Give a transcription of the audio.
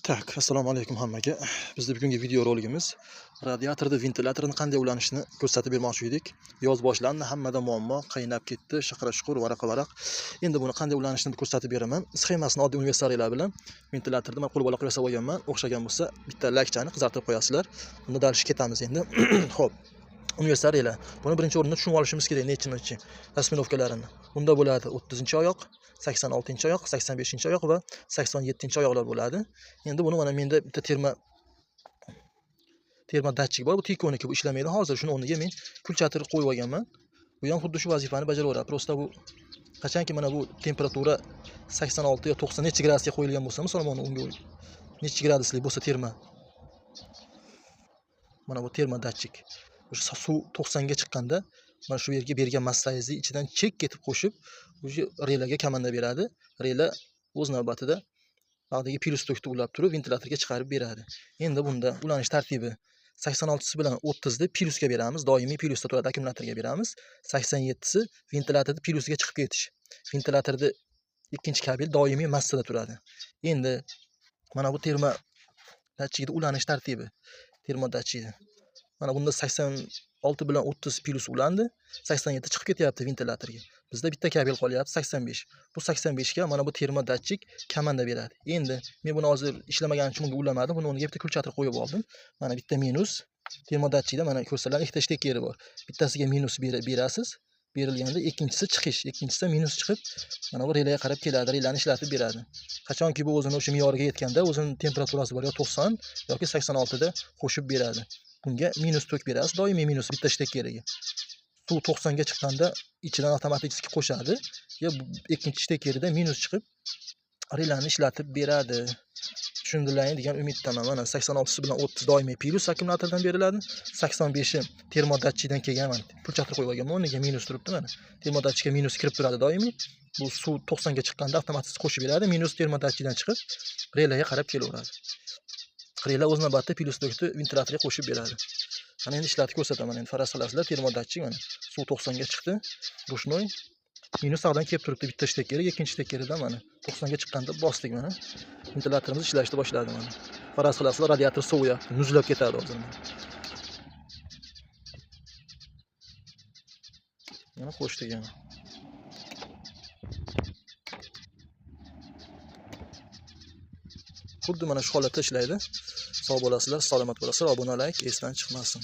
Tak, assalomu alaykum hammaga. Bizning bugungi video roligimiz radiatorda ventilyatorni qanday ulanishini ko'rsatib bermoqchi edik. Yoz boshlandi, hammada muammo, qaynab ketdi, shaqira-shuqur, varaq-varaq. Endi buni qanday ulanishini ko'rsatib beraman. Sxemasini oddiy universaliyalar bilan ventilyatorda men qo'l-bola qilib yasab olganman. O'xshagan bo'lsa, bitta lakchani qizartirib qo'yasizlar. Unda dal ketamiz endi. Xo'p. Universaliyalar. Buni birinchi o'rinda tushunib olishimiz kerak nechi rasmirovkalarini. Bunda bo'ladi 30-oyoq, 86-oyoq, 85-oyoq va 87-oyoqlar bo'ladi. Endi buni mana menda bitta terma datchik bor. Bu Tikoniki, bu ishlamaydi hozir. Shuni o'rniga men kulchatir qo'yib olganman. Bu ham xuddi shu vazifani bajaraveradi. Prosta bu qachonki mana bu temperatura 86 yo 90 necha gradusga qo'yilgan bo'lsa, masalan, mana unga necha graduslik bo'lsa terma. Mana bu terma datchik. O'sha suv 90 ga chiqqanda mana shu yerga bergan massayizni ichidan chek ketib qo'shib, o'sha relarga komanda beradi. Rela o'z navbatida ba'dagi pirustokni ulab turib ventilyatorga chiqarib beradi. Endi bunda ulanish tartibi 86si bilan 30ni pirusga beramiz, doimiy pirusda turadi akkumulyatorga beramiz. 87si ventilyatorda pirusga chiqib ketish. Ventilyatorda ikkinchi kabel doimiy massada turadi. Endi mana bu terma datchikda ulanish tartibi. Terma datchikda mana bunda 86 bilan 30 pirus ulandi, 87 chiqib ketyapti ventilyatorga. Bizda bitta kabel qolyapti 85. Bu 85 ga mana bu terma datchik komanda beradi. Endi men buni hozir ishlamagan uchun bunga ulamadim. Buni o'rniga bitta kulchatir qo'yib oldim. Mana bitta minus terma datchikda mana ko'rsalar ikkita shtekeri bor. Bittasiga minus berasiz. Berilganda ikkinchisi chiqish, ikkinchisida minus chiqib, mana bu relaga qarab keladi, relani ishlatib beradi. Qachonki bu o'zini o'sha me'yoriga yetganda, o'zining temperaturasi bor, yo 90 yoki 86 da qo'shib beradi. Bunga minus tok berasiz, doimiy minus bitta shtekeriga. Suv 90 ga chiqqanda ichidan avtomatik qo'shadi, yo ikkinchi shtekeridan minus chiqib relani ishlatib beradi. Tushundilaring degan umiddaman. Mana 86 bilan 30 doimiy pirus akkumulyatordan beriladi. 85i termo datchikdan kelgan mana pulchatir qo'yib olganman. O'rniga minus turibdi mana. Termo datchikka minus kirib turadi doimiy. Bu suv 90 ga chiqqanda avtomatik qo'shib beradi. Minus termo datchikdan chiqib relaga qarab kelaveradi. Rela o'z navbatida pirustokni ventilyatorga qo'shib beradi. Mana endi ishlatib ko'rsataman. Endi faraz qilasizlar, termo datchik mana suv 90 ga chiqdi. Rushnoy minus saqdan kelib turibdi bitta shtekeri, ikkinchi shtekeridan mana 90 ga chiqqanda bosdik mana. Ventilyatorimiz ishlashni boshladi mana. Faraz qilasizlar, radiator sovuqyapti, muzlab ketadi hozir. Mana qo'shdik yana. Xuddi mana shu holatda ishlaydi. Sog' bo'lasizlar, salomat bo'lasizlar, obuna like esdan chiqmasin.